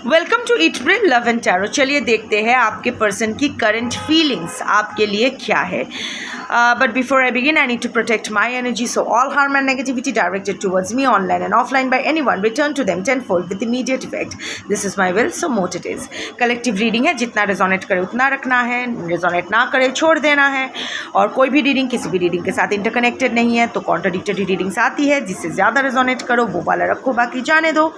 Welcome to eat brain love and tarot. चलिए देखते हैं आपके पर्सन की करंट फीलिंग्स आपके लिए क्या है। But before I begin I need to protect my energy, so all harm and negativity directed towards me online and offline by anyone return to them tenfold with immediate effect. This is my will, so mote it is. Collective reading है, जितना resonate करे उतना रखना है, resonate ना करे छोड़ देना है। और कोई भी रीडिंग किसी भी रीडिंग के साथ इंटरकनेक्टेड नहीं है, तो कॉन्ट्राडिक्टरी रीडिंग्स आती है, जिससे ज़्यादा रेजोनेट करो वो वाला रखो, बाकी जाने दो।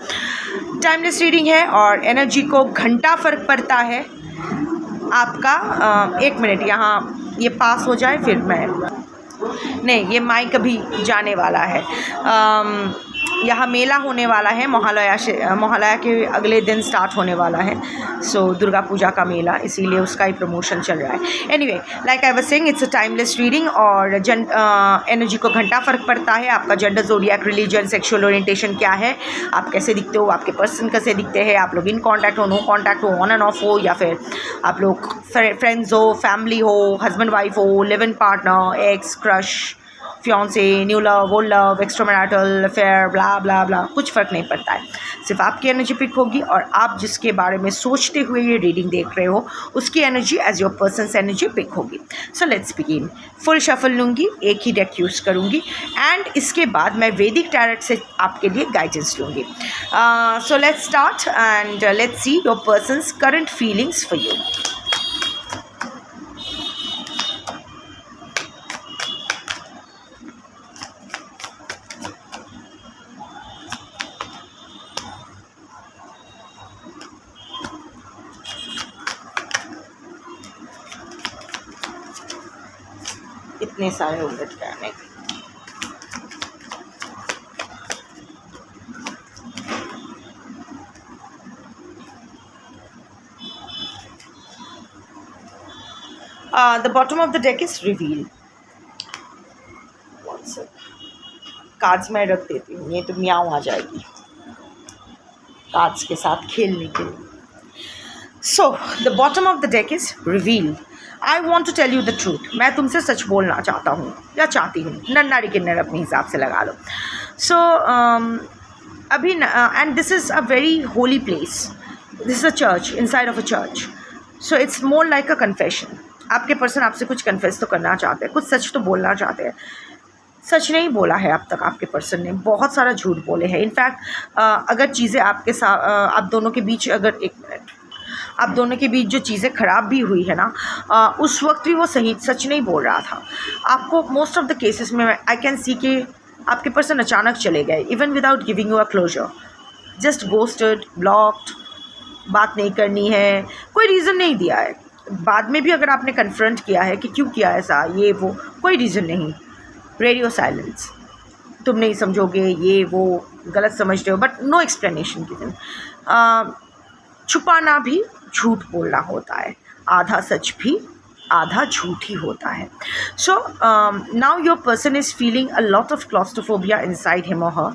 टाइमलेस रीडिंग है और एनर्जी को घंटा फ़र्क पड़ता है आपका। 1 मिनट यहाँ ये पास हो जाए फिर मैं नहीं, ये माइक अभी जाने वाला है। यहाँ मेला होने वाला है, महालया के अगले दिन स्टार्ट होने वाला है। सो दुर्गा पूजा का मेला, इसीलिए उसका ही प्रमोशन चल रहा है। Anyway, like I was saying, it's a timeless reading और एनर्जी को घंटा फ़र्क पड़ता है। आपका gender, zodiac, religion, sexual orientation क्या है, आप कैसे दिखते हो, आपके पर्सन कैसे दिखते हैं, आप लोग इन कॉन्टैक्ट हो, नो कॉन्टैक्ट हो, ऑन एंड ऑफ हो, या फिर आप लोग फ्रेंड्स हो, फैमिली हो, हस्बैंड वाइफ हो, live in partner, ex, crush, fiance, new love, old love, extramarital affair, bla bla bla, कुछ फ़र्क नहीं पड़ता है। सिर्फ आपकी एनर्जी पिक होगी और आप जिसके बारे में सोचते हुए ये रीडिंग देख रहे हो उसकी energy as your person's energy pick होगी। So let's begin. Full shuffle लूँगी, एक ही डेक यूज़ करूँगी एंड इसके बाद मैं वैदिक टैरेट से आपके लिए गाइडेंस लूँगी। So let's start and let's see your persons current feelings for you. इतने सारे उलट करने। The bottom of the deck is reveal. Cards मैं रख देती हूँ, ये तो म्याऊं आ जाएगी कार्ड्स के साथ खेलने के लिए। So the bottom of the deck is reveal. I want to tell you the truth. मैं तुमसे सच बोलना चाहता हूँ या चाहती हूँ, नन्नारी किन्नर अपने हिसाब से लगा लो। सो अभी and this is a very holy place, this is a church, inside of a church. So it's more like a confession. आपके पर्सन आपसे कुछ कन्फेस तो करना चाहते हैं, कुछ सच तो बोलना चाहते हैं। सच नहीं बोला है अब तक आपके पर्सन ने, बहुत सारा झूठ बोले हैं। इनफैक्ट अगर चीज़ें आपके साथ आप दोनों के बीच, अगर 1 मिनट, आप दोनों के बीच जो चीज़ें ख़राब भी हुई है ना, उस वक्त भी वो सही सच नहीं बोल रहा था आपको। मोस्ट ऑफ द केसेस में आई कैन सी कि आपके पर्सन अचानक चले गए, even without giving you a closure, just ghosted, blocked, बात नहीं करनी है, कोई रीज़न नहीं दिया है। बाद में भी अगर आपने कन्फ्रंट किया है कि क्यों किया ऐसा, ये वो, कोई रीज़न नहीं, रेडियो साइलेंस, तुम नहीं समझोगे, ये वो, गलत समझते हो, बट नो एक्सप्लेनेशन गिवन। छुपाना भी झूठ बोलना होता है, आधा सच भी आधा झूठ ही होता है। So now your person is feeling a lot of claustrophobia inside him और हर।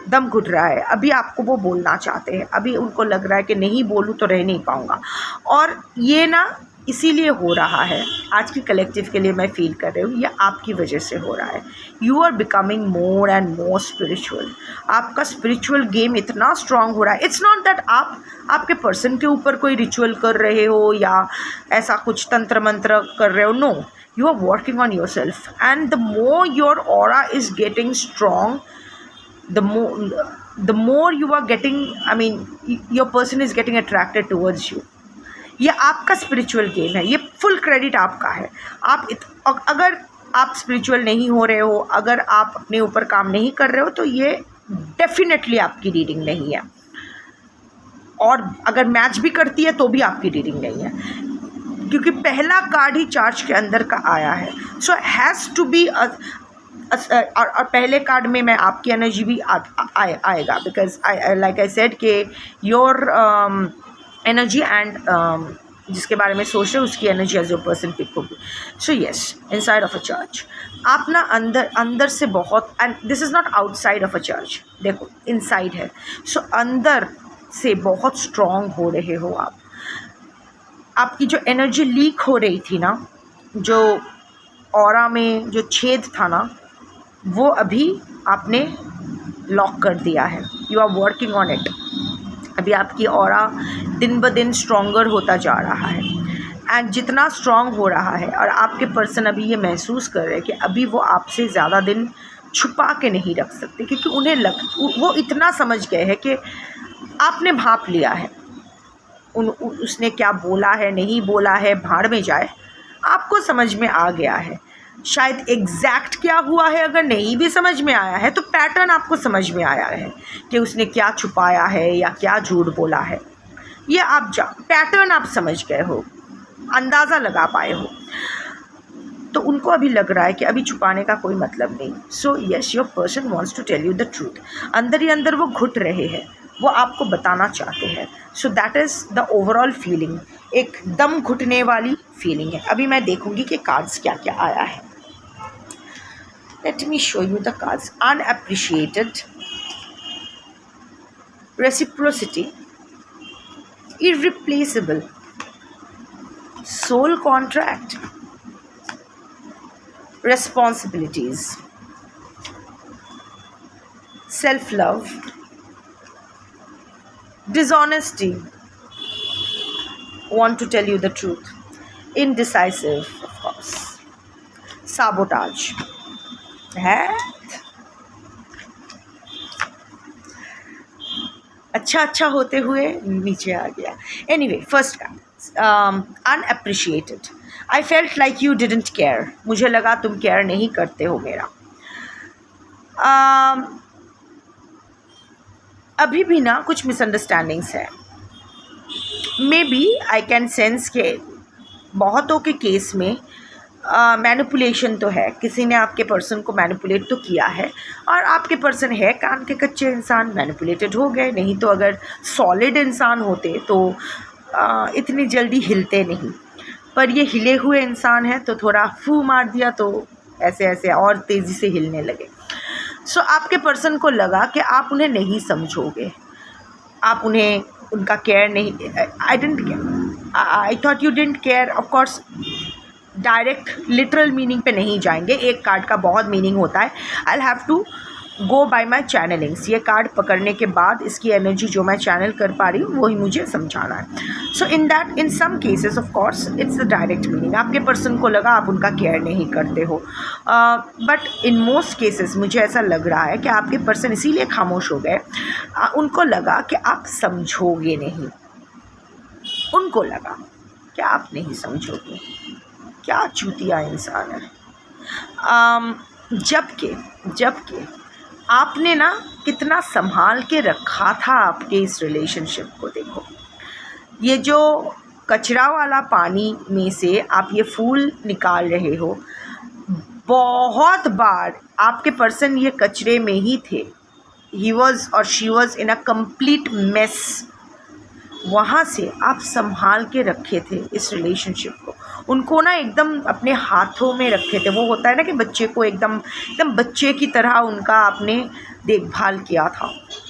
दम घुट रहा है, अभी आपको वो बोलना चाहते हैं, अभी उनको लग रहा है कि नहीं बोलूँ तो रह नहीं पाऊँगा। और ये ना इसीलिए हो रहा है, आज की कलेक्टिव के लिए मैं फील कर रही हूँ, ये आपकी वजह से हो रहा है। You are becoming more and more spiritual. आपका स्पिरिचुअल गेम इतना स्ट्रांग हो रहा है। इट्स नॉट दैट आप आपके पर्सन के ऊपर कोई रिचुअल कर रहे हो या ऐसा कुछ तंत्र मंत्र कर रहे हो, no, you are working on yourself and the more your aura is getting strong, the more you are getting, I mean, your person is getting attracted towards you. ये आपका स्पिरिचुअल गेम है, ये full credit आपका है। अगर आप spiritual नहीं हो रहे हो, अगर आप अपने ऊपर काम नहीं कर रहे हो, तो ये डेफिनेटली आपकी रीडिंग नहीं है। और अगर मैच भी करती है तो भी आपकी रीडिंग नहीं है, क्योंकि पहला कार्ड ही चार्ज के अंदर का आया है। सो हैज़ टू बी और पहले कार्ड में मैं आपकी एनर्जी भी आएगा, बिकॉज लाइक आई सेड कि योर एनर्जी एंड जिसके बारे में सोच रहे हो उसकी energy as your person pick होगी। So yes, inside of a church आप ना अंदर से बहुत, and this is not outside of a church, देखो इनसाइड है। सो अंदर से बहुत स्ट्रॉन्ग हो रहे हो आप। आपकी जो एनर्जी लीक हो रही थी ना, जो ऑरा में जो छेद था ना, वो अभी आपने लॉक कर दिया है। You are working on it. अभी आपकी ऑरा दिन ब दिन स्ट्रॉन्गर होता जा रहा है, एंड जितना स्ट्रॉन्ग हो रहा है और आपके पर्सन अभी ये महसूस कर रहे हैं कि अभी वो आपसे ज़्यादा दिन छुपा के नहीं रख सकते, क्योंकि वो इतना समझ गए हैं कि आपने भाप लिया है। उसने क्या बोला है, नहीं बोला है, भाड़ में जाए, आपको समझ में आ गया है। शायद एग्जैक्ट क्या हुआ है अगर नहीं भी समझ में आया है तो पैटर्न आपको समझ में आया है कि उसने क्या छुपाया है या क्या झूठ बोला है। ये आप पैटर्न आप समझ गए हो, अंदाज़ा लगा पाए हो। तो उनको अभी लग रहा है कि अभी छुपाने का कोई मतलब नहीं। So yes, your person wants to tell you the truth. अंदर ही अंदर वो घुट रहे हैं, वो आपको बताना चाहते हैं। So that is the overall feeling, एक दम घुटने वाली फीलिंग है। अभी मैं देखूंगी कि कार्ड्स क्या क्या आया है। Let me show you the cards. Unappreciated, reciprocity, irreplaceable, soul contract, responsibilities, self-love, dishonesty, want to tell you the truth, indecisive, of course, sabotage है। अच्छा होते हुए नीचे आ गया। Anyway, first card, unappreciated. I felt like you didn't care, मुझे लगा तुम केयर नहीं करते हो मेरा। अभी भी ना कुछ मिसअंडरस्टैंडिंग्स है। Maybe I can sense के बहुतों के केस में मैनिपुलेशन तो है, किसी ने आपके पर्सन को मैनिपुलेट तो किया है, और आपके पर्सन है कान के कच्चे इंसान, मैनिपुलेटेड हो गए। नहीं तो अगर सॉलिड इंसान होते तो इतनी जल्दी हिलते नहीं, पर ये हिले हुए इंसान है तो थोड़ा फू मार दिया तो ऐसे ऐसे और तेज़ी से हिलने लगे। सो आपके पर्सन को लगा कि आप उन्हें नहीं समझोगे, आप उन्हें उनका केयर नहीं। I thought you didn't care. Of course direct literal meaning पे नहीं जाएंगे, एक कार्ड का बहुत मीनिंग होता है। I have to go by my channelings. ये कार्ड पकड़ने के बाद इसकी एनर्जी जो मैं चैनल कर पा रही हूँ वही मुझे समझाना है। So in some cases of course it's the direct meaning. आपके पर्सन को लगा आप उनका केयर नहीं करते हो, बट इन मोस्ट केसेस मुझे ऐसा लग रहा है कि आपके पर्सन इसीलिए खामोश हो गए, उनको लगा कि आप समझोगे नहीं। उनको लगा कि आप नहीं समझोगे। क्या चूतिया इंसान है। जबकि आपने ना कितना संभाल के रखा था आपके इस रिलेशनशिप को। देखो, ये जो कचरा वाला पानी में से आप ये फूल निकाल रहे हो, बहुत बार आपके पर्सन ये कचरे में ही थे। ही वॉज और she was in a complete mess. वहाँ से आप संभाल के रखे थे इस रिलेशनशिप को, उनको ना एकदम अपने हाथों में रखे थे। वो होता है ना कि बच्चे को एकदम बच्चे की तरह उनका आपने देखभाल किया था,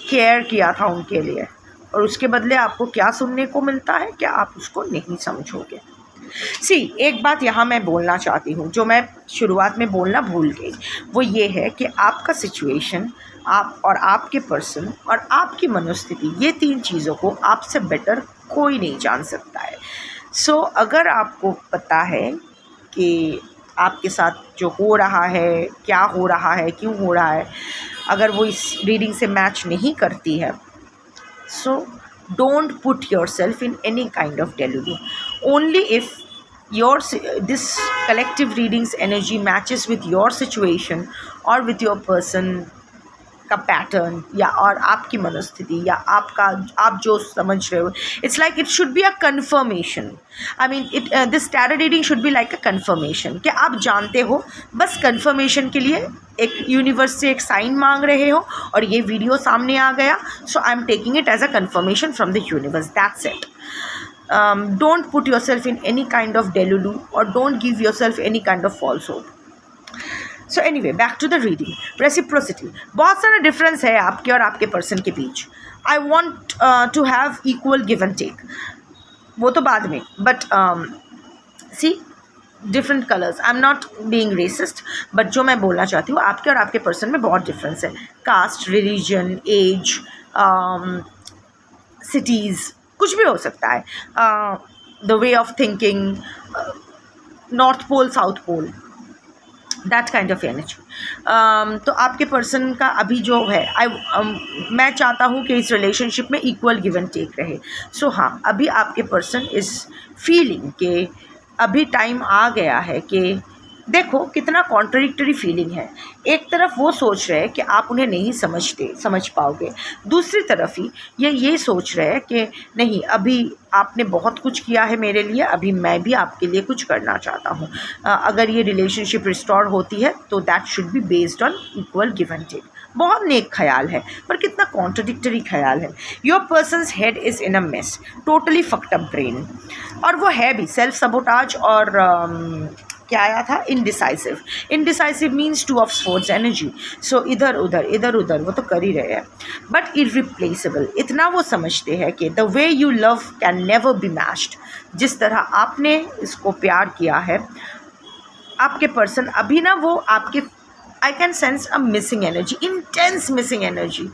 केयर किया था उनके लिए, और उसके बदले आपको क्या सुनने को मिलता है कि आप उसको नहीं समझोगे। एक बात यहाँ मैं बोलना चाहती हूँ जो मैं शुरुआत में बोलना भूल गई, वो ये है कि आपका सिचुएशन, आप और आपके पर्सन और आपकी मनोस्थिति, ये तीन चीज़ों को आपसे बेटर कोई नहीं जान सकता है। अगर आपको पता है कि आपके साथ जो हो रहा है, क्या हो रहा है, क्यों हो रहा है, अगर वो इस रीडिंग से मैच नहीं करती है, don't put yourself in any kind of delusion. Only if this collective readings energy matches with your situation or with your person का पैटर्न या और आपकी मनोस्थिति या आप जो समझ रहे हो, it's like it should be a conformation. I mean this tarot reading should be like a conformation कि आप जानते हो, बस कन्फर्मेशन के लिए एक यूनिवर्स से एक साइन मांग रहे हो और ये वीडियो सामने आ गया, so I am taking it as a confirmation from the universe, that's it. Don't put yourself in any kind of delulu or don't give yourself any kind of false hope. So anyway, back to the reading. Reciprocity. बहुत सारा difference है आपके और आपके person के बीच. I want to have equal give and take. वो तो बाद में, but see different colors. I'm not being racist, but जो मैं बोलना चाहती हूँ, आपके और आपके पर्सन में बहुत डिफरेंस है. कास्ट, रिलीजन, एज, सिटीज़, कुछ भी हो सकता है, the way of thinking, north pole south pole, that kind of energy. तो आपके पर्सन का अभी जो है मैं चाहता हूँ कि इस रिलेशनशिप में इक्वल गिव एंड टेक रहे। सो हाँ, अभी आपके पर्सन इज़ फीलिंग कि अभी टाइम आ गया है कि देखो कितना कॉन्ट्रडिक्टरी फीलिंग है। एक तरफ वो सोच रहे हैं कि आप उन्हें नहीं समझ पाओगे, दूसरी तरफ ही ये सोच रहे हैं कि नहीं, अभी आपने बहुत कुछ किया है मेरे लिए, अभी मैं भी आपके लिए कुछ करना चाहता हूँ। अगर ये रिलेशनशिप रिस्टोर होती है तो that should be based on equal give and take. बहुत नेक ख्याल है, पर कितना कॉन्ट्रडिक्टरी ख्याल है। Your person's head is in a mess, totally fucked up brain, और वो है भी सेल्फ सबोटाज और क्या आया था, indecisive. Indecisive means two of swords energy. So इधर उधर वो तो कर ही रहे हैं, बट इररिप्लेसेबल। इतना वो समझते हैं कि the way you love can never be matched. जिस तरह आपने इसको प्यार किया है, आपके पर्सन अभी ना वो आपके, आई can sense a missing energy, intense missing energy,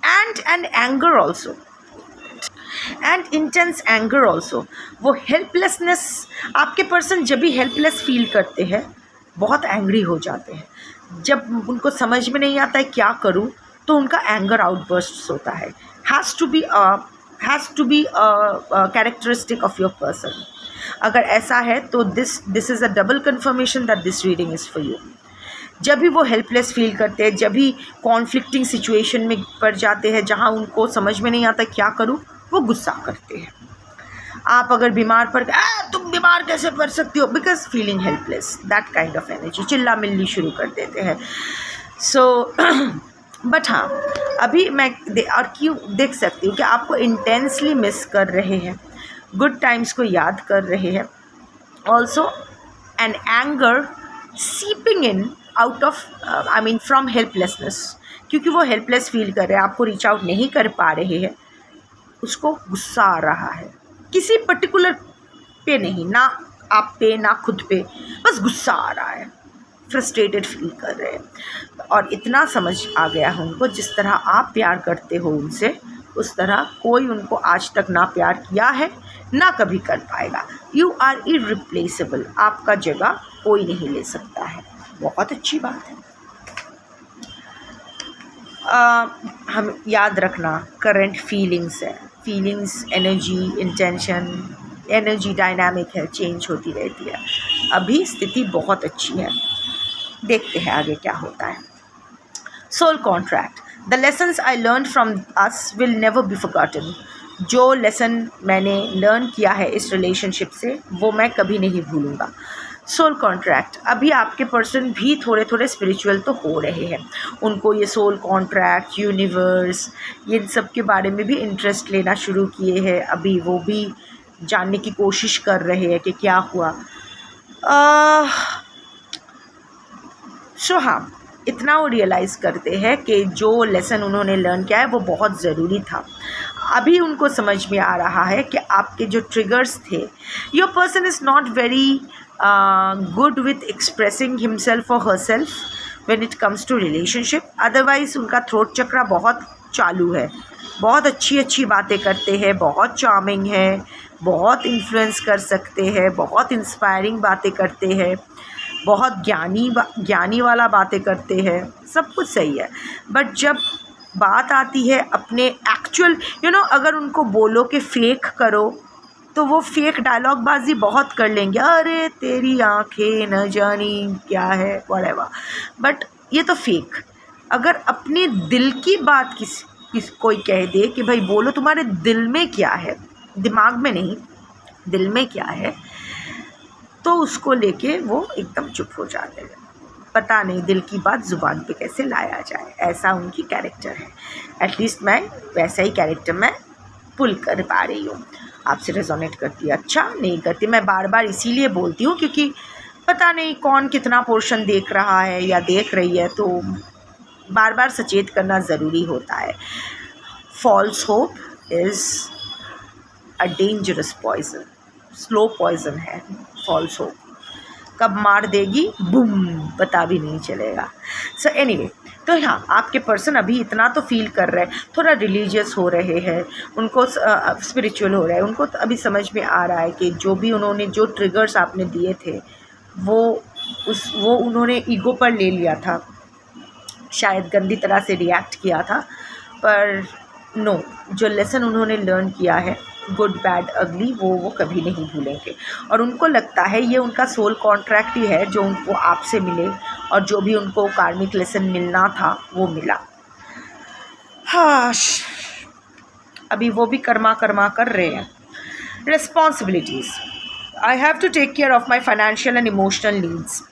and anger also, and intense anger also. वो हेल्पलेसनेस, आपके पर्सन जब भी हेल्पलेस फील करते हैं बहुत एंग्री हो जाते हैं। जब उनको समझ में नहीं आता है क्या करूं, तो उनका एंगर आउटबर्स्ट होता है। Has to be characteristic of your person. अगर ऐसा है तो this is a double confirmation that this reading is for you. जब भी वो हेल्पलेस फील करते हैं, जब भी कॉन्फ्लिक्टिंग सिचुएशन में पड़ जाते हैं जहाँ उनको समझ में नहीं आता क्या करूं, वो गुस्सा करते हैं। आप अगर बीमार पड़ गए, तुम बीमार कैसे पड़ सकती हो, because feeling helpless, that kind of energy, चिल्ला मिल्ली शुरू कर देते हैं। सो बट हाँ, अभी मैं और क्यों देख सकती हूँ कि आपको इंटेंसली मिस कर रहे हैं, गुड टाइम्स को याद कर रहे हैं। Also an anger seeping in out of from helplessness, क्योंकि वो हेल्पलेस फील कर रहे हैं, आपको रीच आउट नहीं कर पा रहे हैं, उसको गुस्सा आ रहा है किसी पर्टिकुलर पे नहीं, ना आप पे ना खुद पे, बस गुस्सा आ रहा है, फ्रस्ट्रेटेड फील कर रहे हैं। और इतना समझ आ गया है उनको, जिस तरह आप प्यार करते हो उनसे, उस तरह कोई उनको आज तक ना प्यार किया है ना कभी कर पाएगा। यू आर इररिप्लेसेबल, आपका जगह कोई नहीं ले सकता है। बहुत अच्छी बात है। हम याद रखना, करंट फीलिंग्स है, feelings energy, intention, energy dynamic है, चेंज होती रहती है। अभी स्थिति बहुत अच्छी है, देखते हैं आगे क्या होता है। Soul contract, the lessons I learn from us will never be forgotten. जो लेसन मैंने लर्न किया है इस रिलेशनशिप से, वो मैं कभी नहीं भूलूँगा। सोल कॉन्ट्रैक्ट, अभी आपके पर्सन भी थोड़े थोड़े स्पिरिचुअल तो हो रहे हैं, उनको ये सोल कॉन्ट्रैक्ट, यूनिवर्स, ये सब के बारे में भी इंटरेस्ट लेना शुरू किए हैं। अभी वो भी जानने की कोशिश कर रहे हैं कि क्या हुआ। सो हाँ, इतना वो रियलाइज़ करते हैं कि जो लेसन उन्होंने लर्न किया है वो बहुत ज़रूरी था। अभी उनको समझ में आ रहा है कि आपके जो ट्रिगर्स थे, your person is not very good with expressing himself or herself when it comes to relationship. Otherwise उनका थ्रोट चक्रा बहुत चालू है, बहुत अच्छी बातें करते हैं, बहुत चार्मिंग है, बहुत इन्फ्लुएंस कर सकते हैं, बहुत इंस्पायरिंग बातें करते हैं, बहुत ज्ञानी वाला बातें करते हैं, सब कुछ सही है। बट जब बात आती है अपने एक्चुअल, अगर उनको बोलो कि फेक करो, तो वो फेक डायलॉग बाजी बहुत कर लेंगे, अरे तेरी आंखें न जानी क्या है, व्हाटएवर। बट ये तो फेक। अगर अपने दिल की बात कोई कह दे कि भाई बोलो तुम्हारे दिल में क्या है, दिमाग में नहीं, दिल में क्या है, तो उसको लेके वो एकदम चुप हो जाते हैं। पता नहीं दिल की बात ज़ुबान पे कैसे लाया जाए, ऐसा उनकी कैरेक्टर है। एटलीस्ट मैं वैसा ही कैरेक्टर मैं पुल कर पा रही हूँ। आपसे रेजोनेट करती है, अच्छा नहीं करती। मैं बार बार इसीलिए बोलती हूँ क्योंकि पता नहीं कौन कितना पोर्शन देख रहा है या देख रही है, तो बार बार सचेत करना ज़रूरी होता है। False hope is a dangerous poison, slow poison है फॉल्स होप। कब मार देगी, बूम, पता भी नहीं चलेगा। सो एनीवे, तो हाँ, आपके पर्सन अभी इतना तो फील कर रहे हैं, थोड़ा रिलीजियस हो रहे हैं, उनको स्पिरिचुअल हो रहा है, उनको तो अभी समझ में आ रहा है कि जो भी उन्होंने जो ट्रिगर्स आपने दिए थे वो उन्होंने ईगो पर ले लिया था, शायद गंदी तरह से रिएक्ट किया था, पर नो, जो लेसन उन्होंने लर्न किया है गुड बैड अगली वो कभी नहीं भूलेंगे। और उनको लगता है ये उनका सोल कॉन्ट्रैक्ट ही है जो उनको आपसे मिले, और जो भी उनको कार्मिक लेसन मिलना था वो मिला। हाँ, अभी वो भी कर्मा कर रहे हैं। Responsibilities, I have to take care of my financial and emotional needs.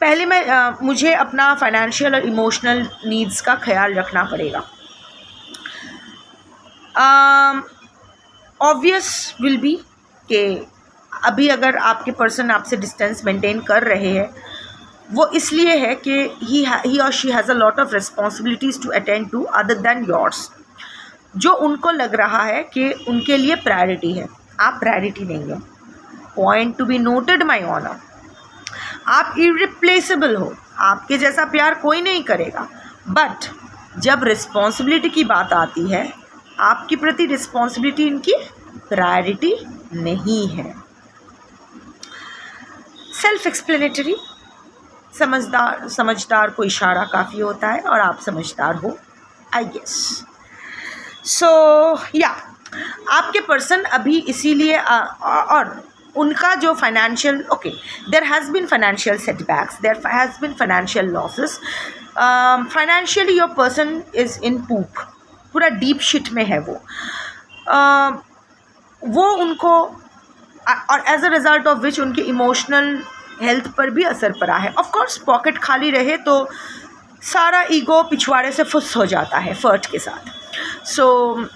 पहले मुझे अपना फाइनेंशियल और इमोशनल नीड्स का ख्याल रखना पड़ेगा। ऑब्वियस विल बी कि अभी अगर आपके पर्सन आपसे डिस्टेंस मेंटेन कर रहे हैं, वो इसलिए है कि ही और she has a lot of responsibilities to attend to other than yours, जो उनको लग रहा है कि उनके लिए प्रायोरिटी है। आप प्रायोरिटी नहीं हो। Point to be noted my honour, आप इरिप्लेसेबल हो, आपके जैसा प्यार कोई नहीं करेगा। बट जब रिस्पॉन्सिबिलिटी की बात आती है, आपके प्रति रिस्पॉन्सिबिलिटी इनकी प्रायोरिटी नहीं है। सेल्फ एक्सप्लेनेटरी, समझदार को इशारा काफ़ी होता है, और आप समझदार हो, आई गेस। सो या आपके पर्सन अभी इसीलिए और उनका जो financial, okay, there has been financial setbacks, there has been financial losses, financially your person is in poop, पूरा डीप शिट में है वो उनको, और as a result of which उनके इमोशनल हेल्थ पर भी असर पड़ा है। ऑफ कोर्स पॉकेट खाली रहे तो सारा ईगो पिछवाड़े से फुस हो जाता है फर्ट के साथ। सो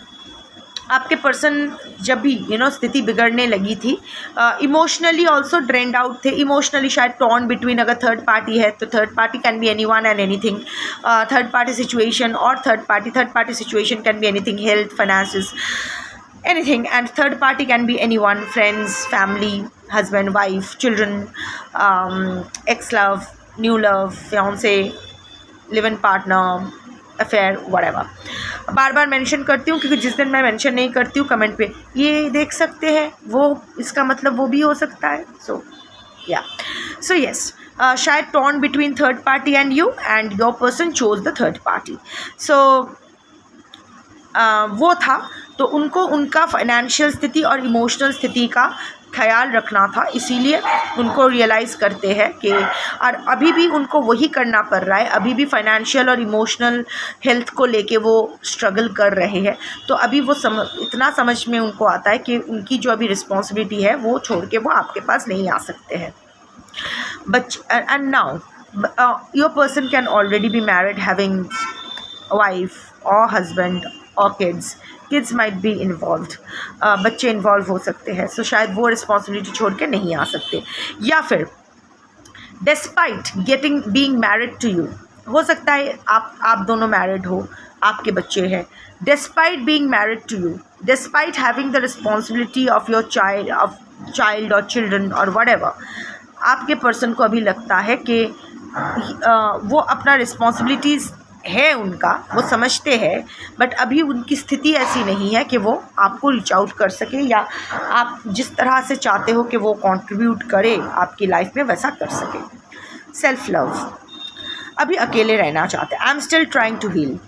आपके पर्सन जब भी स्थिति बिगड़ने लगी थी, इमोशनली ऑल्सो ड्रेन्ड आउट थे, इमोशनली शायद टॉर्न बिटवीन, अगर थर्ड पार्टी है तो third party can be anyone and anything, third party situation और third party situation can be anything, health, finances, anything, and third party can be anyone, friends, family, husband, wife, children, ex-love, new love, fiance, live-in partner, affair, whatever। Bar bar mention करती हूँ क्योंकि जिस दिन मैं mention नहीं करती हूँ comment पे ये देख सकते हैं, वो इसका मतलब वो भी हो सकता है। सो या, सो यस, शायद torn between third party and you, and your person chose the third party. So वो था, तो उनको उनका फाइनेंशियल स्थिति और इमोशनल स्थिति का ख्याल रखना था, इसीलिए उनको रियलाइज़ करते हैं कि, और अभी भी उनको वही करना पड़ रहा है, अभी भी फाइनेंशियल और इमोशनल हेल्थ को लेके वो स्ट्रगल कर रहे हैं। तो अभी वो इतना समझ में उनको आता है कि उनकी जो अभी रिस्पॉन्सिबिलिटी है वो छोड़ के वो आपके पास नहीं आ सकते हैं। But and now your person can already be married, having wife और हस्बैंड और किड्स माइट बी इन्वॉल्व्ड, बच्चे इन्वॉल्व हो सकते हैं। सो शायद वो रिस्पॉन्सिबिलिटी छोड़ के नहीं आ सकते, या फिर despite being married to you, हो सकता है आप दोनों मैरिड हो, आपके बच्चे हैं, despite being married to you, despite having the responsibility of your child और चिल्ड्रन और व्हाटएवर, आपके पर्सन को अभी लगता है कि वो अपना रिस्पॉन्सिबिलिटीज़ है उनका, वो समझते हैं, बट अभी उनकी स्थिति ऐसी नहीं है कि वो आपको रीच आउट कर सके, या आप जिस तरह से चाहते हो कि वो कंट्रीब्यूट करे आपकी लाइफ में वैसा कर सके। सेल्फ लव, अभी अकेले रहना चाहते हैं, I am still trying to heal,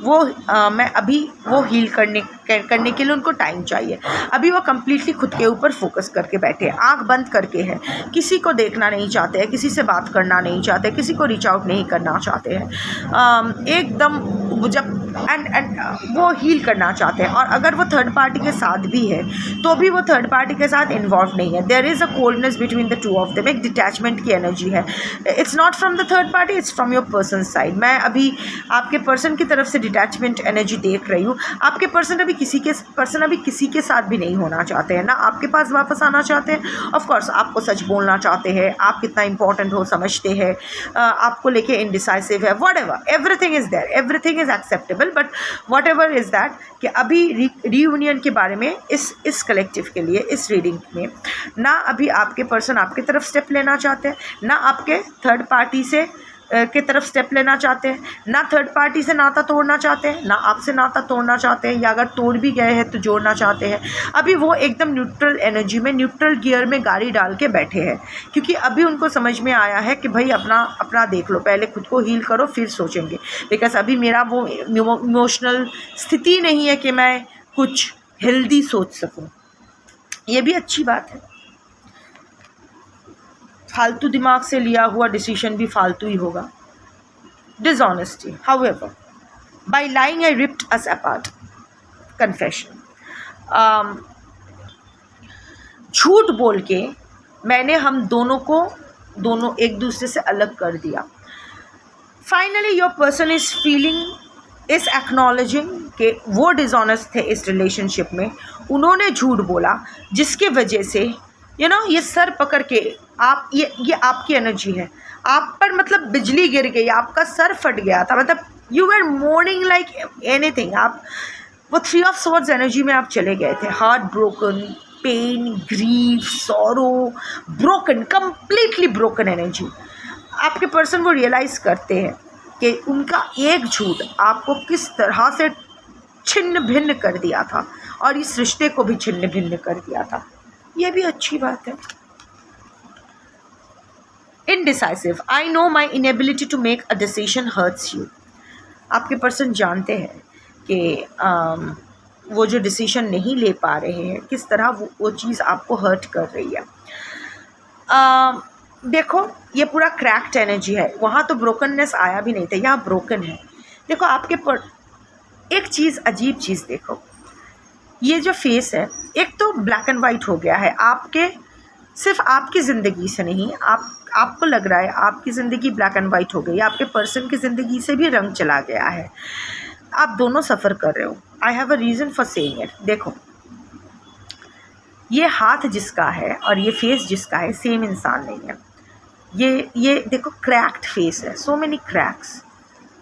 मैं अभी वो हील करने के लिए उनको टाइम चाहिए। अभी वो कम्प्लीटली खुद के ऊपर फोकस करके बैठे हैं, आँख बंद करके हैं, किसी को देखना नहीं चाहते हैं, किसी से बात करना नहीं चाहते, किसी को रीच आउट नहीं करना चाहते हैं, एकदम जब एंड वो हील करना चाहते हैं। और अगर वो थर्ड पार्टी के साथ भी है तो भी वो थर्ड पार्टी के साथ इन्वॉल्व नहीं है, there is a coldness between the two of them, एक डिटैचमेंट की एनर्जी है। It's not from the third party, it's from your person side. मैं अभी आपके पर्सन की तरफ से डिटैचमेंट एनर्जी देख रही हूँ। आपके पर्सन अभी किसी के साथ भी नहीं होना चाहते हैं, ना आपके पास वापस आना चाहते हैं। ऑफ कोर्स आपको सच बोलना चाहते हैं, आप कितना इंपॉर्टेंट हो समझते हैं, आपको लेके इनडिसाइसिव है, whatever, everything is there, everything is acceptable, possible, but whatever is that कि अभी रीयूनियन के बारे में इस कलेक्टिव के लिए इस रीडिंग में ना अभी आपके पर्सन आपकी तरफ स्टेप लेना चाहते हैं, ना आपके थर्ड पार्टी से के तरफ स्टेप लेना चाहते हैं, ना थर्ड पार्टी से नाता तोड़ना चाहते हैं, ना आपसे नाता तोड़ना चाहते हैं, या अगर तोड़ भी गए हैं तो जोड़ना चाहते हैं। अभी वो एकदम न्यूट्रल एनर्जी में, न्यूट्रल गियर में गाड़ी डाल के बैठे हैं, क्योंकि अभी उनको समझ में आया है कि भाई अपना देख लो, पहले खुद को हील करो फिर सोचेंगे। बिकॉज अभी मेरा वो इमोशनल स्थिति नहीं है कि मैं कुछ हेल्दी सोच सकूँ। ये भी अच्छी बात है। फालतू दिमाग से लिया हुआ डिसीजन भी फालतू ही होगा। डिसऑनेस्टी, हाउएवर, बाय लाइंग आई रिप्ड अस अपार्ट। कन्फेशन, झूठ बोल के मैंने हम दोनों एक दूसरे से अलग कर दिया। Finally your person is feeling, is acknowledging कि वो डिसऑनेस्ट थे इस रिलेशनशिप में, उन्होंने झूठ बोला जिसके वजह से ये सर पकड़ के आप ये आपकी एनर्जी है, आप पर मतलब बिजली गिर गई, आपका सर फट गया था, मतलब you were morning like anything. आप वो 3 ऑफ स्वॉर्ड्स एनर्जी में आप चले गए थे। Heart broken, pain, grief, sorrow, broken, completely broken energy. आपके पर्सन वो रियलाइज़ करते हैं कि उनका एक झूठ आपको किस तरह से छिन्न भिन्न कर दिया था और इस रिश्ते को भी छिन्न भिन्न कर दिया था। ये भी अच्छी बात है। Indecisive, I know my inability to make a decision hurts you. आपके पर्सन जानते हैं कि वो जो डिसीजन नहीं ले पा रहे हैं, किस तरह वो चीज़ आपको हर्ट कर रही है। देखो, ये पूरा क्रैक्ड एनर्जी है, वहाँ तो ब्रोकननेस आया भी नहीं था, यहाँ ब्रोकन है। देखो आपके एक चीज़, अजीब चीज़ देखो, ये जो फेस है एक तो ब्लैक एंड वाइट हो गया है। आपके सिर्फ आपकी ज़िंदगी से नहीं, आपको लग रहा है आपकी ज़िंदगी ब्लैक एंड वाइट हो गई, आपके पर्सन की ज़िंदगी से भी रंग चला गया है। आप दोनों सफ़र कर रहे हो। I have a reason for saying it. देखो, ये हाथ जिसका है और ये फेस जिसका है सेम इंसान नहीं है। ये देखो क्रैक्ड फेस है, सो मेनी क्रैक्स,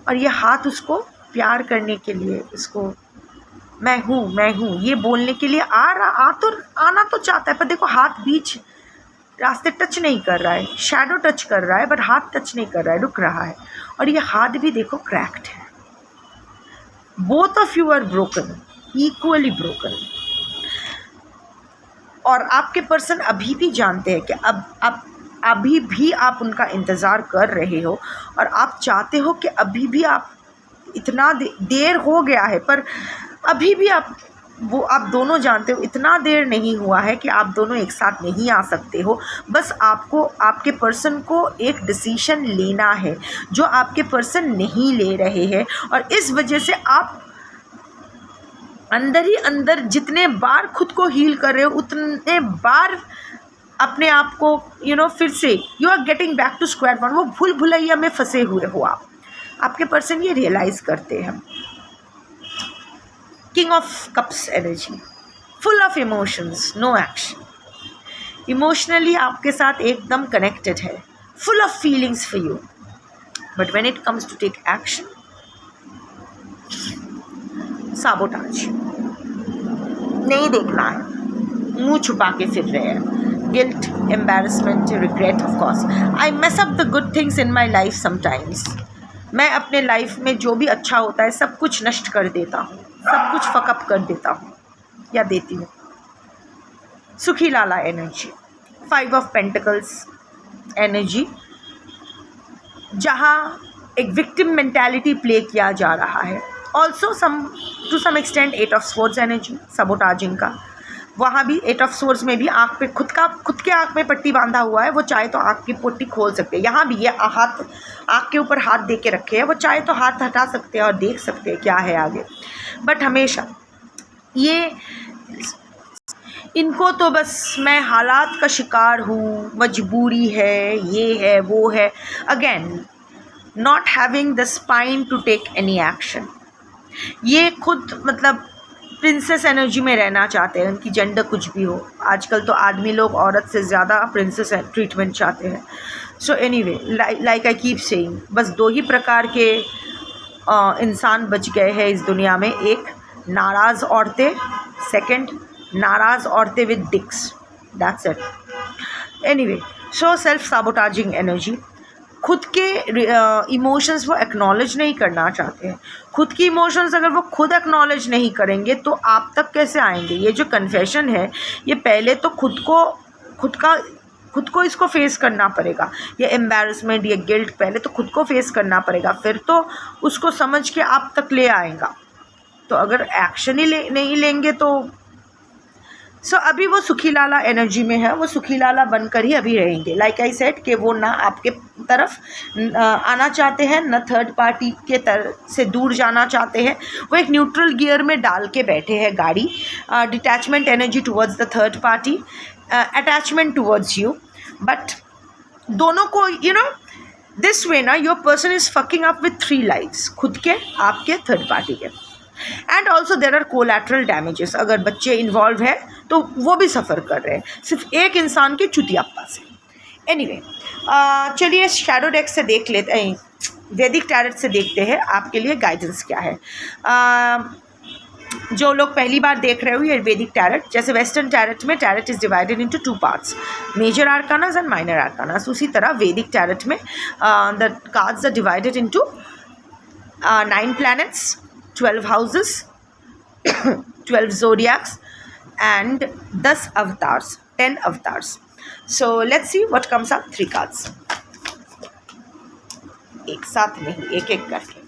और ये हाथ उसको प्यार करने के लिए, उसको मैं हूँ ये बोलने के लिए आना तो चाहता है, पर देखो हाथ बीच रास्ते टच नहीं कर रहा है, शैडो टच कर रहा है बट हाथ टच नहीं कर रहा है, रुक रहा है। और ये हाथ भी देखो क्रैक्ड है। Both of you are broken, equally broken. और आपके पर्सन अभी भी जानते हैं कि अभी भी आप उनका इंतज़ार कर रहे हो और आप चाहते हो कि अभी भी आप इतना देर हो गया है, पर अभी भी आप दोनों जानते हो इतना देर नहीं हुआ है कि आप दोनों एक साथ नहीं आ सकते हो। बस आपको आपके पर्सन को एक डिसीजन लेना है जो आपके पर्सन नहीं ले रहे हैं, और इस वजह से आप अंदर ही अंदर जितने बार खुद को हील कर रहे हो उतने बार अपने आप को फिर से you are getting back to square one. वो भूल भुलैया में फंसे हुए हो आप। आपके पर्सन ये रियलाइज़ करते हैं। King of cups energy, full of emotions, no action. Emotionally आपके साथ एकदम कनेक्टेड है, full of feelings for you, but when it comes to take action, sabotage. नहीं देखना है, मुंह छुपा के फिर रहे हैं। Guilt, embarrassment, regret, of course I mess up the good things in my life sometimes. मैं अपने लाइफ में जो भी अच्छा होता है सब कुछ नष्ट कर देता हूँ, सब कुछ फकअप कर देता हूँ या देती हूँ। सुखी लाला एनर्जी, 5 ऑफ पेंटिकल्स एनर्जी, जहाँ एक विक्टिम मेंटालिटी प्ले किया जा रहा है। Also to some extent 8 of swords energy, sabotaging का। वहाँ भी 8 ऑफ स्वॉर्ड्स में भी आँख पे खुद के आँख में पट्टी बांधा हुआ है, वो चाहे तो आँख की पट्टी खोल सकते हैं। यहाँ भी ये हाथ आँख के ऊपर हाथ दे के रखे हैं, वो चाहे तो हाथ हटा सकते हैं और देख सकते हैं क्या है आगे। बट हमेशा ये इनको तो बस मैं हालात का शिकार हूँ, मजबूरी है, ये है वो है। Again not having the spine to take any action. ये खुद मतलब प्रिंसेस एनर्जी में रहना चाहते हैं, उनकी जेंडर कुछ भी हो। आजकल तो आदमी लोग औरत से ज़्यादा प्रिंसेस ट्रीटमेंट चाहते हैं। So anyway, like I keep saying, बस 2 ही प्रकार के इंसान बच गए हैं इस दुनिया में। एक, नाराज़ औरतें। सेकंड, नाराज़ औरतें with dicks. That's it. Anyway, so self sabotaging energy. खुद के इमोशंस वो एक्नॉलेज नहीं करना चाहते हैं। खुद की इमोशंस अगर वो खुद एक्नॉलेज नहीं करेंगे तो आप तक कैसे आएंगे? ये जो कन्फेशन है, ये पहले तो खुद को इसको फेस करना पड़ेगा। ये एम्बैरसमेंट, ये गिल्ट पहले तो खुद को फेस करना पड़ेगा, फिर तो उसको समझ के आप तक ले आएगा। तो अगर एक्शन ही नहीं लेंगे तो अभी वो सुखी लाला एनर्जी में है, वो सुखी लाला बनकर ही अभी रहेंगे। लाइक आई सेड कि वो ना आपके तरफ आना चाहते हैं, ना थर्ड पार्टी के से दूर जाना चाहते हैं। वो एक न्यूट्रल गियर में डाल के बैठे हैं गाड़ी। Detachment energy towards the third party, attachment towards you. But दोनों को दिस वे ना your person is fucking up with 3 lives, खुद के, आपके, थर्ड पार्टी के। And also there are collateral damages. अगर बच्चे इन्वॉल्व है तो वो भी सफ़र कर रहे हैं सिर्फ एक इंसान के चुतियाप्पा से। एनीवे, चलिए शैडो डेक से देख लेते हैं, वैदिक टैरेट से देखते हैं आपके लिए गाइडेंस क्या है। जो लोग पहली बार देख रहे हो ये वैदिक टैरेट, जैसे वेस्टर्न टैरेट में tarot is divided into 2 parts, major arcanas and minor arcanas. उसी तरह वैदिक टैरेट में the cards are divided into 9 planets, 12 houses, 12 zodiacs and 10 avatars, 10 avatars. So let's see what comes up. 3 cards एक साथ नहीं, एक एक करके।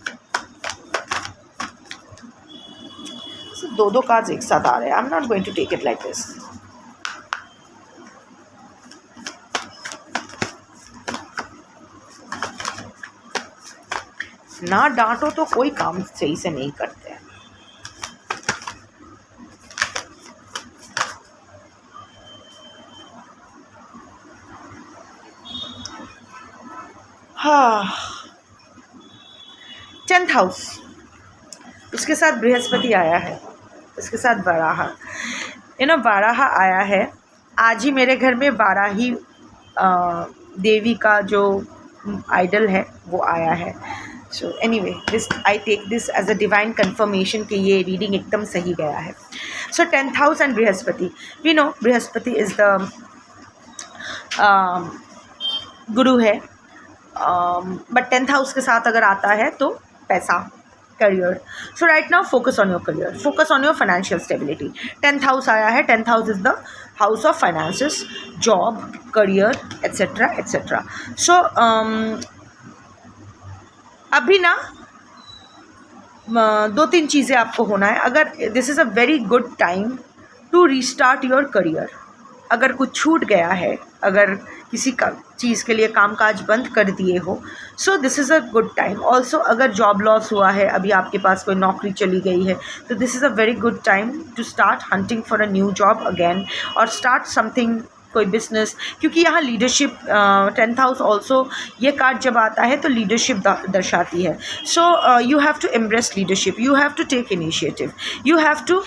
So 2 cards एक साथ आ रहे हैं। I'm not going to take it like this. ना डांटो तो कोई काम सही से नहीं करते हैं। हाँ, 10th हाउस, उसके साथ बृहस्पति आया है, उसके साथ वाराह, वाराह आया है। आज ही मेरे घर में वाराही देवी का जो आइडल है वो आया है। So anyway, this I take this as a divine confirmation कि ये रीडिंग एकदम सही गया है। So 10th house and Brihaspati, we know Brihaspati is the guru है, बट 10th हाउस के साथ अगर आता है तो पैसा, career. So right now focus on your career, focus on your financial stability. 10th house आया है, 10th house is the house of finances, job, career, etcetera etcetera. So अभी ना 2-3 चीज़ें आपको होना है। अगर this is a very good time to restart your career. अगर कुछ छूट गया है, अगर किसी का चीज़ के लिए कामकाज बंद कर दिए हो, so this is a good time. Also अगर जॉब लॉस हुआ है, अभी आपके पास कोई नौकरी चली गई है, तो this is a very good time to start hunting for a new job again, और स्टार्ट समथिंग, कोई बिजनेस। क्योंकि यहाँ लीडरशिप, 10th हाउस ऑल्सो, ये कार्ड जब आता है तो लीडरशिप दर्शाती है। So you have to embrace leadership, you have to take initiative, you have to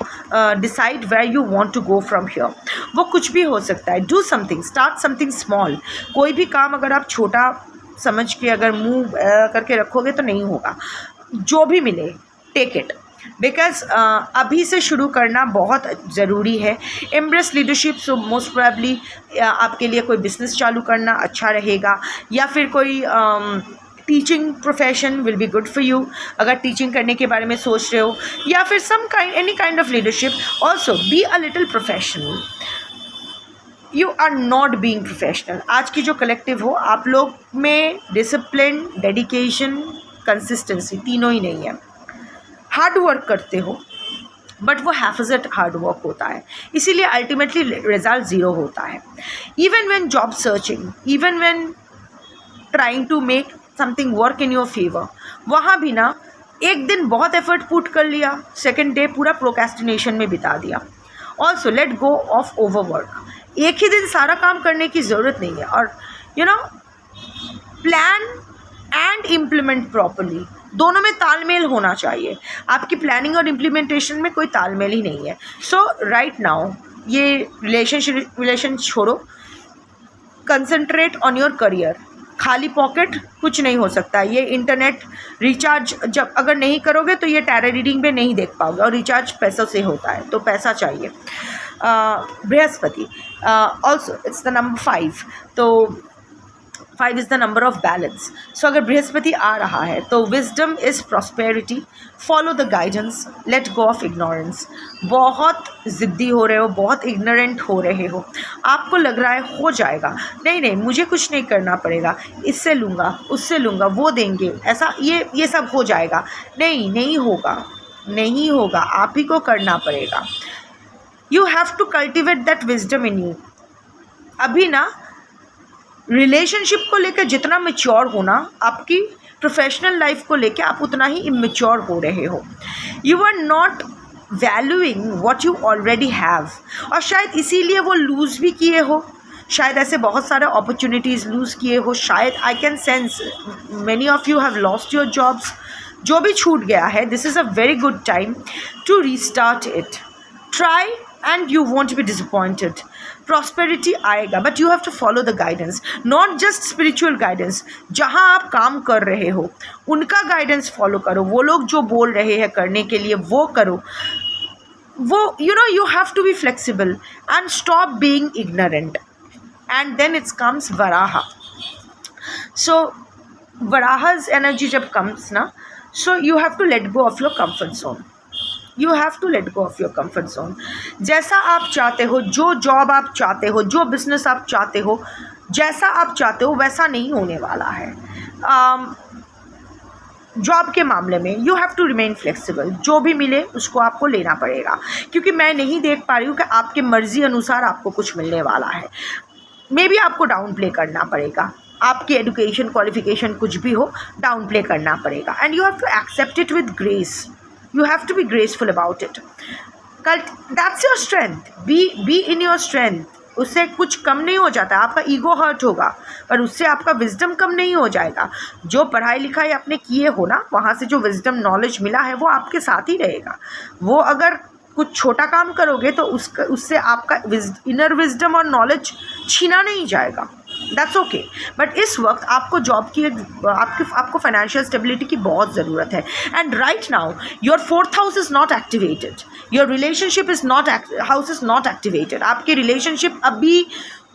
decide where you want to go from here. वो कुछ भी हो सकता है। Do something, start something small. कोई भी काम अगर आप छोटा समझ के अगर मुँह करके रखोगे तो नहीं होगा। जो भी मिले टेक इट, बिकॉज अभी से शुरू करना बहुत ज़रूरी है। Embrace leadership, so most probably आपके लिए कोई बिज़नेस चालू करना अच्छा रहेगा, या फिर कोई teaching profession will be good for you अगर टीचिंग करने के बारे में सोच रहे हो, या फिर some kind, any kind of leadership. Also be a little professional, you are not being professional. आज की जो कलेक्टिव हो, आप लोग में डिसिप्लिन, डेडिकेशन, कंसिस्टेंसी तीनों ही नहीं है। हार्ड वर्क करते हो, बट वो हैफज़ट हार्ड वर्क होता है, इसीलिए अल्टीमेटली रिजल्ट ज़ीरो होता है। Even when job searching, even when trying to make something work in your favour, वहाँ भी ना एक दिन बहुत एफर्ट पुट कर लिया, सेकेंड डे पूरा प्रोक्रेस्टिनेशन में बिता दिया। Also let go of overwork. एक ही दिन सारा काम करने की ज़रूरत नहीं है, और प्लान एंड इम्प्लीमेंट प्रॉपरली, दोनों में तालमेल होना चाहिए। आपकी प्लानिंग और इम्प्लीमेंटेशन में कोई तालमेल ही नहीं है। सो राइट नाउ ये रिलेशन छोड़ो, कंसंट्रेट ऑन योर करियर। खाली पॉकेट कुछ नहीं हो सकता। ये इंटरनेट रिचार्ज जब अगर नहीं करोगे तो ये टैरो रीडिंग पे नहीं देख पाओगे, और रिचार्ज पैसों से होता है, तो पैसा चाहिए। Brihaspati also it's the number 5, तो 5 is the number of balance. So अगर बृहस्पति आ रहा है तो wisdom is prosperity, follow the guidance, let go of ignorance. बहुत ज़िद्दी हो रहे हो, बहुत इग्नोरेंट हो रहे हो, आपको लग रहा है हो जाएगा, नहीं नहीं मुझे कुछ नहीं करना पड़ेगा, इससे लूँगा उससे लूँगा, वो देंगे, ऐसा ये सब हो जाएगा, नहीं नहीं होगा, नहीं होगा, आप ही को करना पड़ेगा। You have to cultivate that wisdom in you. अभी ना रिलेशनशिप को लेकर जितना मैच्योर होना, आपकी प्रोफेशनल लाइफ को लेकर आप उतना ही इमेच्योर हो रहे हो। You are not valuing what you already have, और शायद इसीलिए वो लूज़ भी किए हो, शायद ऐसे बहुत सारे अपॉर्चुनिटीज़ लूज़ किए हो, शायद I can sense many of you have lost your jobs. जो भी छूट गया है, this is a very good time to restart it. Try and you won't be disappointed. Prosperity आएगा, but you have to follow the guidance, not just spiritual guidance। जहाँ आप काम कर रहे हो उनका गाइडेंस फॉलो करो, वो लोग जो बोल रहे हैं करने के लिए वो करो, वो you have to be flexible and stop being ignorant। and then it comes Varaha। so Varaha's energy जब comes ना, so you have to let go of your comfort zone। You have to let go of your comfort zone. जैसा आप चाहते हो, जो job आप चाहते हो, जो बिजनेस आप चाहते हो, जैसा आप चाहते हो वैसा नहीं होने वाला है। जॉब के मामले में you have to remain flexible, जो भी मिले उसको आपको लेना पड़ेगा, क्योंकि मैं नहीं देख पा रही हूँ कि आपके मर्जी अनुसार आपको कुछ मिलने वाला है। मे बी आपको डाउन प्ले करना पड़ेगा, आपकी एजुकेशन क्वालिफिकेशन कुछ भी हो, डाउन प्ले करना पड़ेगा, and you have to accept it with grace. You have to be graceful about it। That's your strength। Be in your strength। उससे कुछ कम नहीं हो जाता, आपका ईगो हर्ट होगा पर उससे आपका विजडम कम नहीं हो जाएगा। जो पढ़ाई लिखाई आपने किए हो ना, वहाँ से जो विजडम नॉलेज मिला है वो आपके साथ ही रहेगा। वो अगर कुछ छोटा काम करोगे तो उससे आपका इनर विजडम और नॉलेज छीना नहीं जाएगा। That's okay. बट इस वक्त आपको जॉब की आपको फाइनेंशियल स्टेबिलिटी की बहुत ज़रूरत है। And right now your 4th house is not activated, your relationship is not house is not activated. आपकी रिलेशनशिप अभी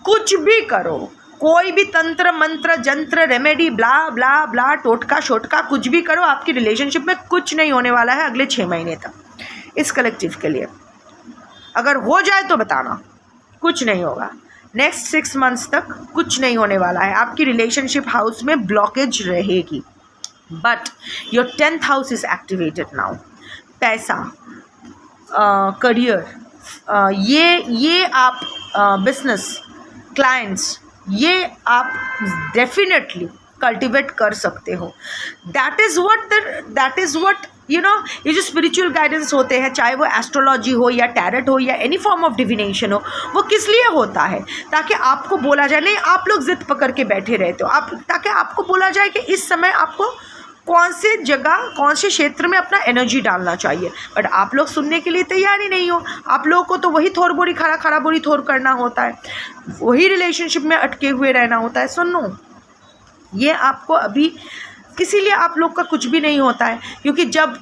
कुछ भी करो, कोई भी तंत्र मंत्र जंत्र रेमेडी ब्ला ब्ला ब्ला टोटका शोटका कुछ भी करो, आपकी रिलेशनशिप में कुछ नहीं होने वाला है अगले 6 महीने तक। इस कलेक्टिव के लिए अगर हो जाए तो बताना, कुछ नहीं होगा। नेक्स्ट 6 मंथ्स तक कुछ नहीं होने वाला है, आपकी रिलेशनशिप हाउस में ब्लॉकेज रहेगी। But your 10th house is activated now. पैसा, करियर, ये आप बिजनेस, क्लाइंट्स, ये आप डेफिनेटली कल्टिवेट कर सकते हो। दैट इज़ व्हाट ये जो स्पिरिचुअल गाइडेंस होते हैं, चाहे वो एस्ट्रोलॉजी हो या टैरेट हो या एनी फॉर्म ऑफ डिविनेशन हो, वो किस लिए होता है? ताकि आपको बोला जाए, नहीं आप लोग जिद पकड़ के बैठे रहते हो, ताकि आपको बोला जाए कि इस समय आपको कौन से जगह कौन से क्षेत्र में अपना एनर्जी डालना चाहिए। बट आप लोग सुनने के लिए तैयार ही नहीं हो। आप लोगों को तो वही थोड़ बोरी खड़ा बोरी थोड़ करना होता है, वही रिलेशनशिप में अटके हुए रहना होता है। सुनो, ये आपको अभी इसीलिए आप लोग का कुछ भी नहीं होता है, क्योंकि जब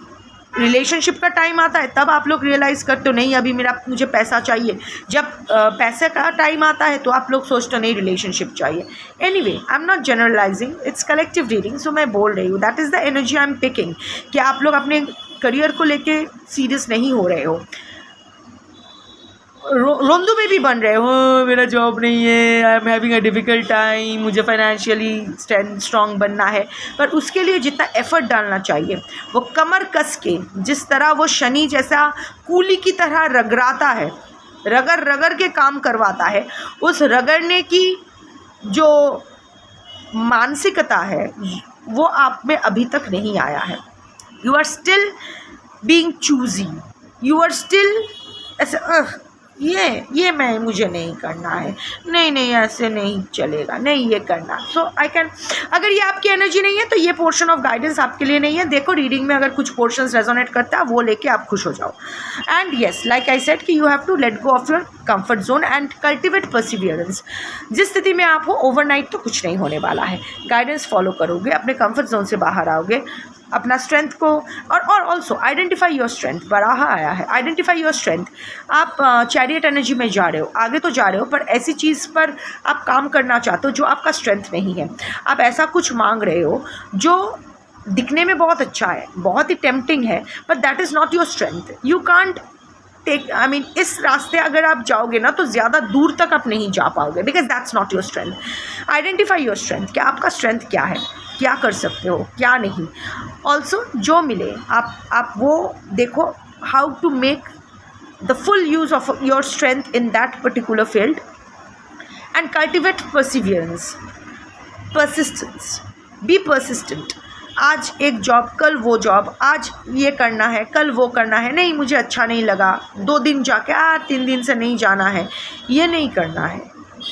रिलेशनशिप का टाइम आता है तब आप लोग रियलाइज़ करते हो नहीं अभी मुझे पैसा चाहिए। जब पैसे का टाइम आता है तो आप लोग सोचते हो नहीं रिलेशनशिप चाहिए। Anyway, I am not generalising, it's collective reading. So मैं बोल रही हूँ that is the energy I am picking कि आप लोग अपने करियर को लेके सीरियस नहीं हो रहे हो, रोंदू में भी बन रहे हो, मेरा जॉब नहीं है, I am having a difficult time, मुझे फाइनेंशियली स्ट्रॉन्ग बनना है। पर उसके लिए जितना एफर्ट डालना चाहिए वो कमर कस के, जिस तरह वो शनि जैसा कूली की तरह रगड़ाता है, रगड़ के काम करवाता है, उस रगड़ने की जो मानसिकता है वो आप में अभी तक नहीं आया है। You are still being choosy, you are still ऐसे ये मैं मुझे नहीं करना है, नहीं ऐसे नहीं चलेगा, नहीं ये करना। सो आई कैन, अगर ये आपकी एनर्जी नहीं है तो ये पोर्शन ऑफ गाइडेंस आपके लिए नहीं है। देखो रीडिंग में अगर कुछ पोर्शंस रेजोनेट करता है वो लेके आप खुश हो जाओ। And yes, like I said कि you have to let go of your comfort zone and cultivate perseverance. जिस स्थिति में आप हो ओवरनाइट तो कुछ नहीं होने वाला है। गाइडेंस फॉलो करोगे, अपने कंफर्ट जोन से बाहर आओगे, अपना स्ट्रेंथ को और also identify your strength. Baraha आया है, आइडेंटिफाई योर स्ट्रेंथ। आप चैरियट एनर्जी में जा रहे हो, आगे तो जा रहे हो, पर ऐसी चीज़ पर आप काम करना चाहते हो जो आपका स्ट्रेंथ नहीं है। आप ऐसा कुछ मांग रहे हो जो दिखने में बहुत अच्छा है, बहुत ही टेम्पटिंग है, but that is not your strength. You can't take, I mean इस रास्ते अगर आप जाओगे ना तो ज़्यादा दूर तक आप नहीं जा पाओगे, because that's not your strength. Identify your strength, क्या आपका स्ट्रेंथ क्या है, क्या कर सकते हो, क्या नहीं। ऑल्सो जो मिले आप वो देखो, how to make the full use of your strength in that particular field and cultivate perseverance, persistence, be persistent. आज एक जॉब, कल वो जॉब, आज ये करना है, कल वो करना है, नहीं मुझे अच्छा नहीं लगा, 2 दिन जाके 3 दिन से नहीं जाना है, ये नहीं करना है।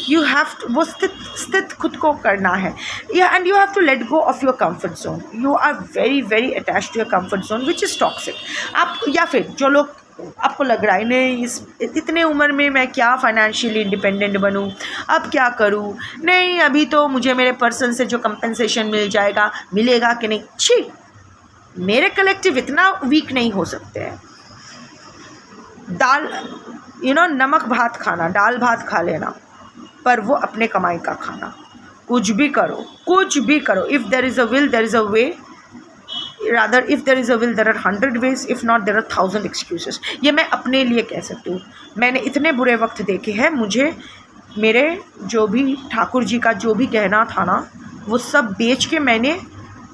यू हैव टू, वो स्थित खुद को करना है। And you have to let go of your comfort zone. You are very very attached to your comfort zone which is toxic. आप, या फिर जो लोग आपको लग रहा है नहीं इतने उम्र में मैं क्या फाइनेंशियली इंडिपेंडेंट बनूं, अब क्या करूं, नहीं अभी तो मुझे मेरे पर्सन से जो कंपनसेशन मिल जाएगा, मिलेगा कि नहीं, छी, मेरे कलेक्टिव इतना वीक नहीं हो सकते हैं। दाल नमक भात खाना, दाल भात खा लेना, पर वो अपने कमाई का खाना। कुछ भी करो, कुछ भी करो, if there is a will there is a way, rather if there is a will there are 100 ways, if not there are 1000 excuses. ये मैं अपने लिए कह सकती हूँ। मैंने इतने बुरे वक्त देखे हैं, मुझे मेरे जो भी ठाकुर जी का जो भी गहना था ना, वो सब बेच के मैंने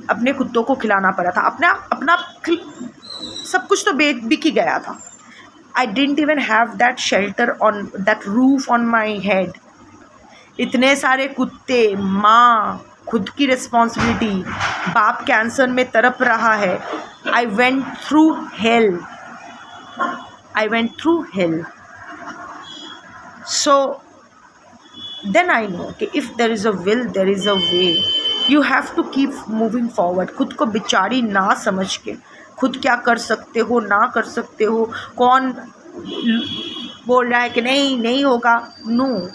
अपने कुत्तों को खिलाना पड़ा था। अपना सब कुछ तो बिक ही गया था। I didn't even have that shelter on that roof on my head. इतने सारे कुत्ते, माँ, खुद की रिस्पॉन्सिबिलिटी, बाप कैंसर में तड़प रहा है। I went through hell, I went through hell. So then I know कि if there is a will there is a way. You have to keep moving forward. खुद को बेचारी ना समझ के, खुद क्या कर सकते हो, ना कर सकते हो, कौन बोल रहा है कि नहीं होगा, no,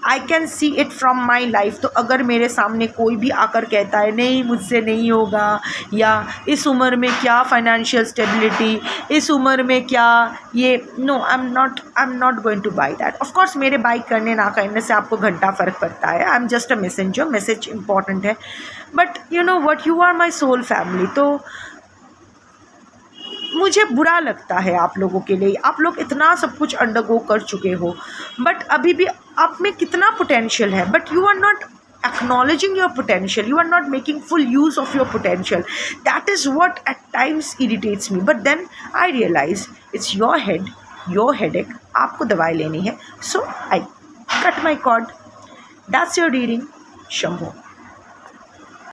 I can see it from my life. तो अगर मेरे सामने कोई भी आकर कहता है नहीं मुझसे नहीं होगा, या इस उम्र में क्या फाइनेंशियल स्टेबिलिटी, इस उम्र में क्या ये, no, I am not going to buy that. Of course मेरे बाई करने ना करने से आपको घंटा फ़र्क पड़ता है। I am just a messenger, message important है, but you know what, you are my soul family. तो मुझे बुरा लगता है आप लोगों के लिए। आप लोग इतना सब कुछ अंडरगो कर चुके हो, बट अभी भी आप में कितना पोटेंशियल है, but you are not acknowledging your potential, you are not making full use of your potential. That is what at times irritates me, but then I realize it's your head, your headache, आपको दवाई लेनी है, so I cut my cord. That's your reading. Shambho.